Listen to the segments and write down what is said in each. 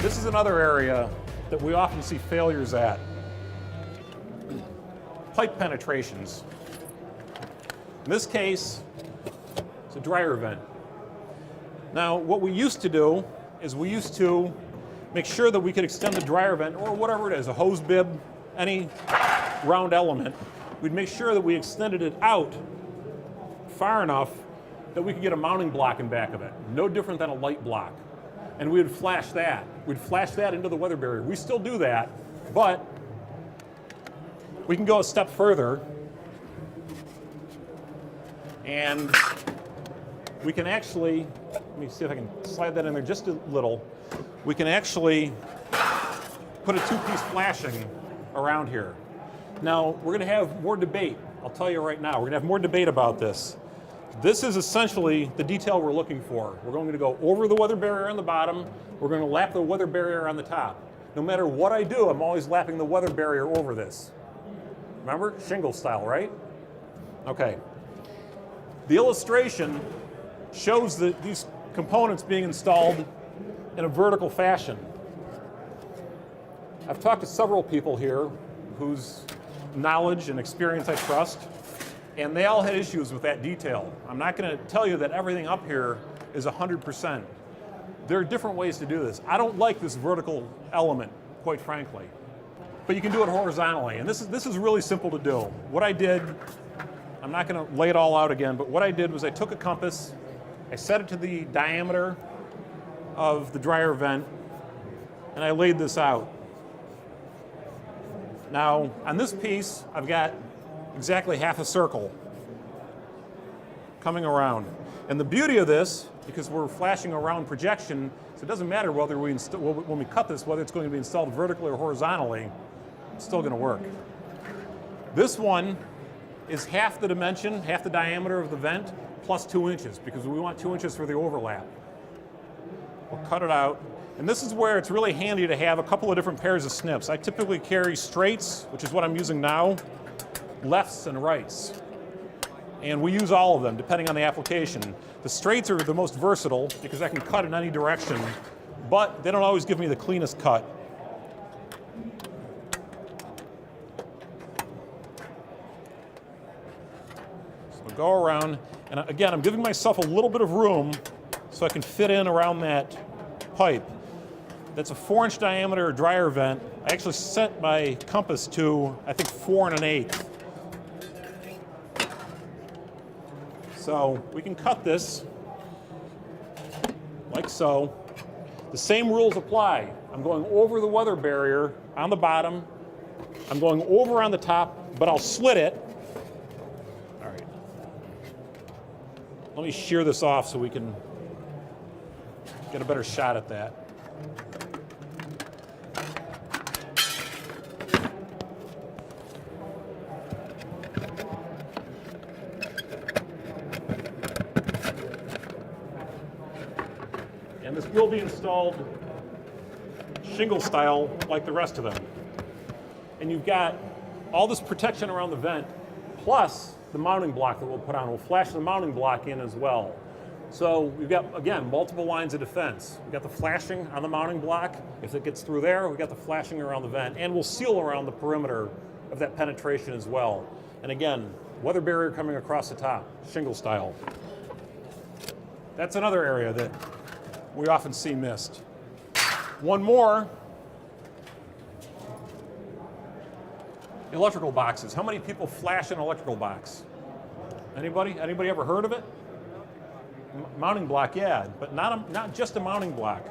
This is another area that we often see failures at. Pipe penetrations. In this case, it's a dryer vent. Now, what we used to do is we used to make sure that we could extend the dryer vent, or whatever it is, a hose bib, any round element. We'd make sure that we extended it out far enough that we could get a mounting block in back of it. No different than a light block. And we would flash that. We'd flash that into the weather barrier. We still do that, but we can go a step further, and we can actually, let me see if I can slide that in there just a little. We can actually put a two-piece flashing around here. Now, we're going to have more debate. I'll tell you right now, we're going to have more debate about this. This is essentially the detail we're looking for. We're going to go over the weather barrier on the bottom. We're going to lap the weather barrier on the top. No matter what I do, I'm always lapping the weather barrier over this. Remember? Shingle style, right? Okay. The illustration shows these components being installed in a vertical fashion. I've talked to several people here whose knowledge and experience I trust, and they all had issues with that detail. I'm not going to tell you that everything up here is 100%. There are different ways to do this. I don't like this vertical element, quite frankly, but you can do it horizontally, and this is really simple to do. What I did, I'm not going to lay it all out again, but what I did was I took a compass, I set it to the diameter of the dryer vent, and I laid this out. Now, on this piece, I've got exactly half a circle coming around. And the beauty of this, because we're flashing around projection, so it doesn't matter whether when we cut this, whether it's going to be installed vertically or horizontally, it's still going to work. This one is half the dimension, half the diameter of the vent, plus 2 inches, because we want 2 inches for the overlap. We'll cut it out. And this is where it's really handy to have a couple of different pairs of snips. I typically carry straights, which is what I'm using now, lefts and rights. And we use all of them, depending on the application. The straights are the most versatile, because I can cut in any direction, but they don't always give me the cleanest cut. So go around, and again, I'm giving myself a little bit of room so I can fit in around that pipe. That's a 4-inch diameter dryer vent. I actually set my compass to, I think, 4 1/8. So we can cut this like so. The same rules apply. I'm going over the weather barrier on the bottom. I'm going over on the top, but I'll slit it. All right. Let me shear this off so we can get a better shot at that. And this will be installed shingle style like the rest of them. And you've got all this protection around the vent, plus the mounting block that we'll put on. We'll flash the mounting block in as well. So we've got, again, multiple lines of defense. We've got the flashing on the mounting block. If it gets through there, we've got the flashing around the vent, and we'll seal around the perimeter of that penetration as well. And again, weather barrier coming across the top, shingle style. That's another area that we often see missed. One more, electrical boxes. How many people flash an electrical box? Anybody? Anybody ever heard of it? Mounting block, yeah, but not just a mounting block.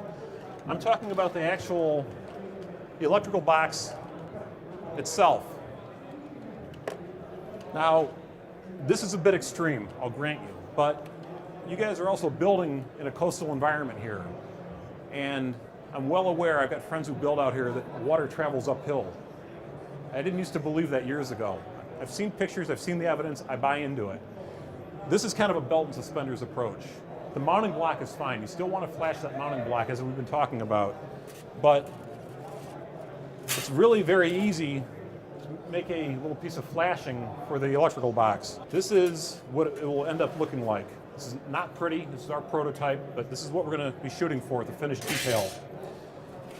I'm talking about the actual electrical box itself. Now, this is a bit extreme, I'll grant you, but you guys are also building in a coastal environment here. And I'm well aware, I've got friends who build out here, that water travels uphill. I didn't used to believe that years ago. I've seen pictures, I've seen the evidence, I buy into it. This is kind of a belt and suspenders approach. The mounting block is fine. You still want to flash that mounting block, as we've been talking about. But it's really very easy to make a little piece of flashing for the electrical box. This is what it will end up looking like. This is not pretty. This is our prototype, but this is what we're going to be shooting for, the finished detail.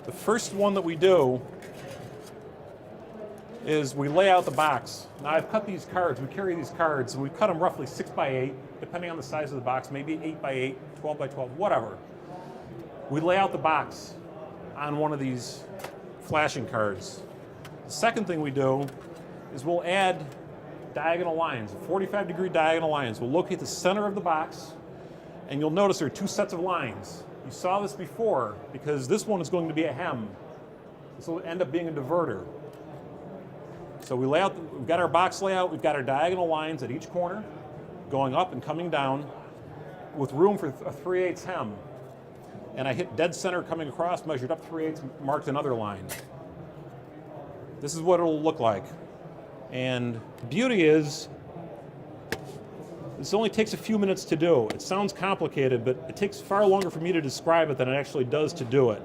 The first one that we do is we lay out the box. Now I've cut these cards, we carry these cards, and we cut them roughly 6 by 8, depending on the size of the box, maybe 8 by 8, 12 by 12, whatever. We lay out the box on one of these flashing cards. The second thing we do is we'll add diagonal lines, 45-degree diagonal lines. We'll locate the center of the box, and you'll notice there are 2 sets of lines. You saw this before, because this one is going to be a hem. This will end up being a diverter. So we lay out, we've got our box layout, we've got our diagonal lines at each corner, going up and coming down, with room for a 3/8 hem. And I hit dead center coming across, measured up 3/8, marked another line. This is what it'll look like. And the beauty is, this only takes a few minutes to do. It sounds complicated, but it takes far longer for me to describe it than it actually does to do it.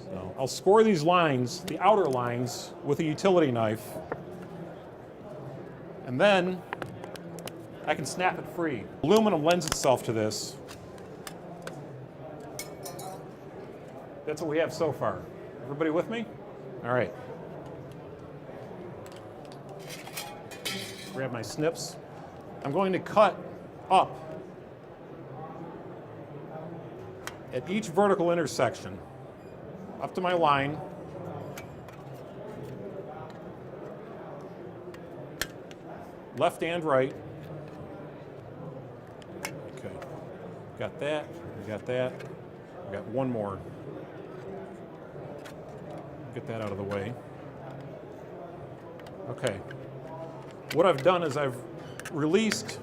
So I'll score these lines, the outer lines, with a utility knife. And then I can snap it free. Aluminum lends itself to this. That's what we have so far. Everybody with me? All right. Grab my snips. I'm going to cut up at each vertical intersection, up to my line. Left and right. Okay. Got that. We got that. We got one more. Get that out of the way. Okay. What I've done is I've released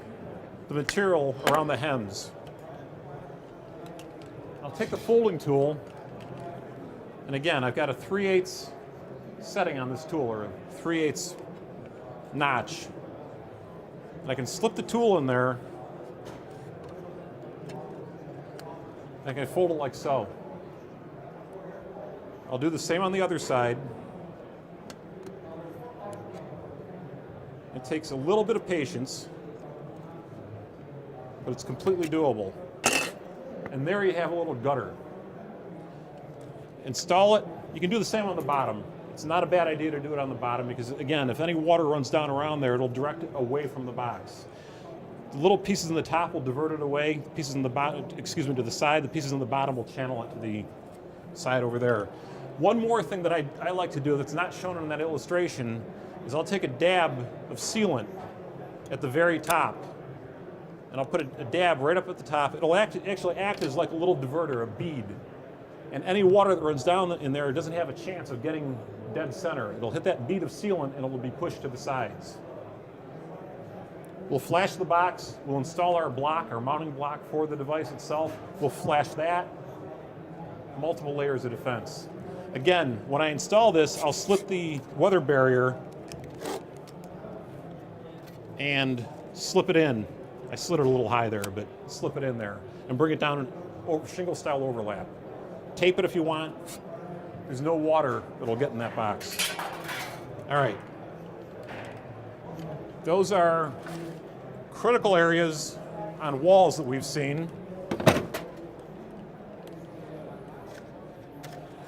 the material around the hems. I'll take the folding tool, and again, I've got a 3/8 setting on this tool, or a 3/8 notch. And I can slip the tool in there, and I can fold it like so. I'll do the same on the other side. It takes a little bit of patience, but it's completely doable. And there you have a little gutter. Install it. You can do the same on the bottom. It's not a bad idea to do it on the bottom because, again, if any water runs down around there, it'll direct it away from the box. The little pieces in the top will divert it away. The pieces in the bottom, excuse me, to the side. The pieces in the bottom will channel it to the side over there. One more thing that I like to do that's not shown in that illustration is I'll take a dab of sealant at the very top, and I'll put a dab right up at the top. It'll actually act as like a little diverter, a bead. And any water that runs down in there doesn't have a chance of getting dead center. It'll hit that bead of sealant and it will be pushed to the sides. We'll flash the box, we'll install our block, our mounting block for the device itself. We'll flash that, multiple layers of defense. Again, when I install this, I'll slip the weather barrier and slip it in. I slid it a little high there, but slip it in there and bring it down over shingle style overlap. Tape it if you want. There's no water that'll get in that box. All right. Those are critical areas on walls that we've seen.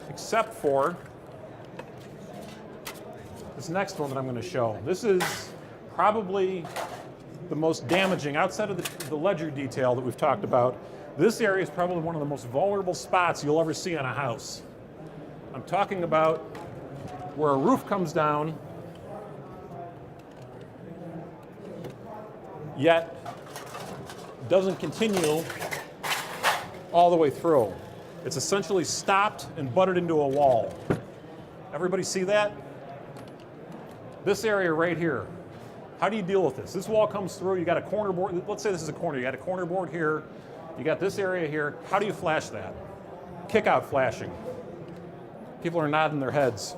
Except for this next one that I'm going to show. This is probably the most damaging, outside of the ledger detail that we've talked about. This area is probably one of the most vulnerable spots you'll ever see on a house. I'm talking about where a roof comes down, yet doesn't continue all the way through. It's essentially stopped and butted into a wall. Everybody see that? This area right here. How do you deal with this? This wall comes through, you got a corner board. Let's say this is a corner. You got a corner board here. You got this area here. How do you flash that? Kick out flashing. People are nodding their heads.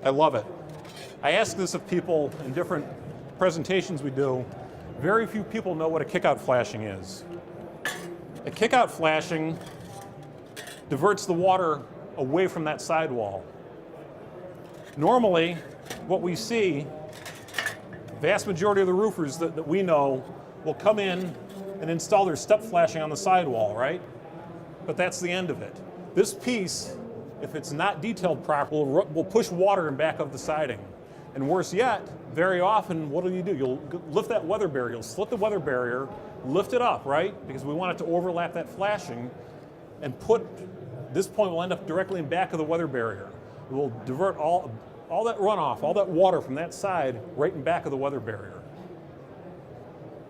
I love it. I ask this of people in different presentations we do. Very few people know what a kick out flashing is. A kick out flashing diverts the water away from that sidewall. Normally, what we see, vast majority of the roofers that we know will come in, and install their step flashing on the sidewall, right? But that's the end of it. This piece, if it's not detailed properly, will push water in back of the siding. And worse yet, very often, what do? You'll lift that weather barrier, you'll slit the weather barrier, lift it up, right? Because we want it to overlap that flashing, and this point will end up directly in back of the weather barrier. It will divert all that runoff, all that water from that side right in back of the weather barrier.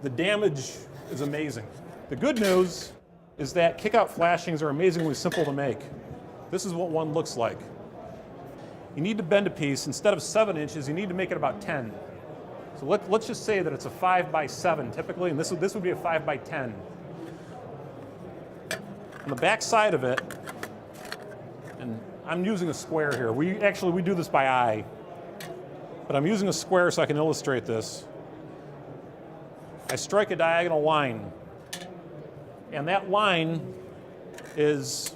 The damage is amazing. The good news is that kick-out flashings are amazingly simple to make. This is what one looks like. You need to bend a piece. Instead of 7 inches, you need to make it about 10. So let's just say that it's a 5 by 7 typically, and this would be a 5 by 10. On the back side of it, and I'm using a square here. We do this by eye, but I'm using a square so I can illustrate this. I strike a diagonal line, and that line is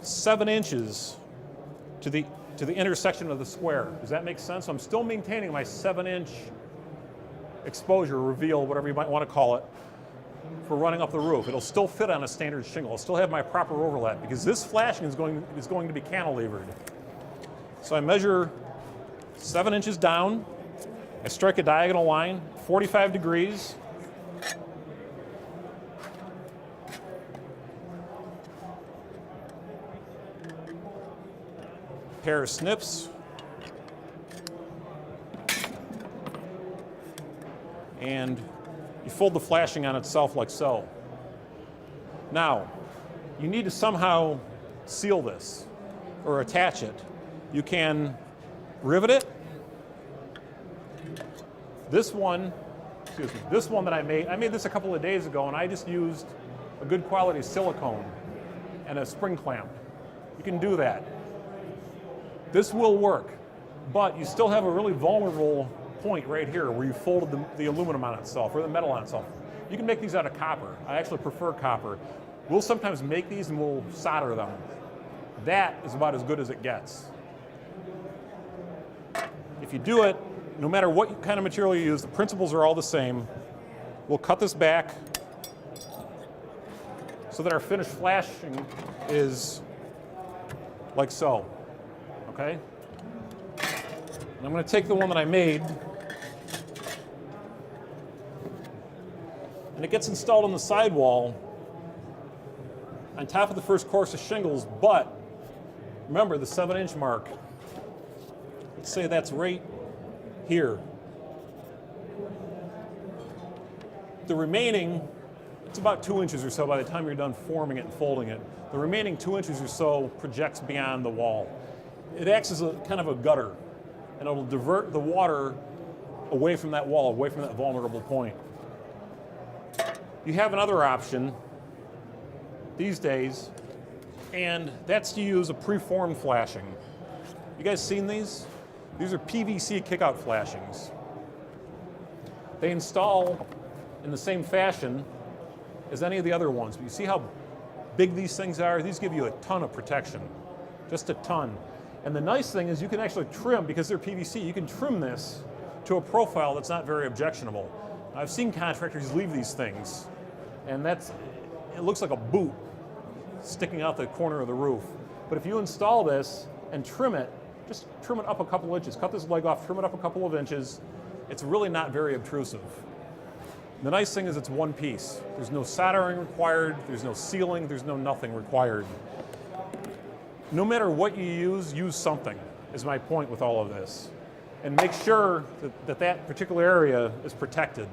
7 inches to the intersection of the square. Does that make sense? So I'm still maintaining my 7-inch exposure, reveal, whatever you might want to call it, for running up the roof. It'll still fit on a standard shingle. I'll still have my proper overlap because this flashing is going to be cantilevered. So I measure 7 inches down. I strike a diagonal line, 45 degrees. Pair of snips. And you fold the flashing on itself like so. Now, you need to somehow seal this or attach it. You can rivet it. This one that I made this a couple of days ago, and I just used a good quality silicone and a spring clamp. You can do that. This will work, but you still have a really vulnerable point right here where you folded the aluminum on itself or the metal on itself. You can make these out of copper. I actually prefer copper. We'll sometimes make these and we'll solder them. That is about as good as it gets. If you do it, no matter what kind of material you use, the principles are all the same. We'll cut this back so that our finished flashing is like so. Okay? And I'm going to take the one that I made, and it gets installed on the sidewall on top of the first course of shingles, but remember the 7-inch mark. Let's say that's right here. The remaining, it's about 2 inches or so by the time you're done forming it and folding it. The remaining 2 inches or so projects beyond the wall. It acts as a kind of a gutter, and it'll divert the water away from that wall, away from that vulnerable point. You have another option these days, and that's to use a preformed flashing. You guys seen these? These are PVC kickout flashings. They install in the same fashion as any of the other ones, but you see how big these things are? These give you a ton of protection, just a ton. And the nice thing is you can actually trim, because they're PVC, you can trim this to a profile that's not very objectionable. I've seen contractors leave these things, and it looks like a boot sticking out the corner of the roof. But if you install this and trim it, just trim it up a couple inches, cut this leg off, trim it up a couple of inches, it's really not very obtrusive. The nice thing is it's one piece. There's no soldering required, there's no sealing, there's no nothing required. No matter what you use something, is my point with all of this. And make sure that particular area is protected.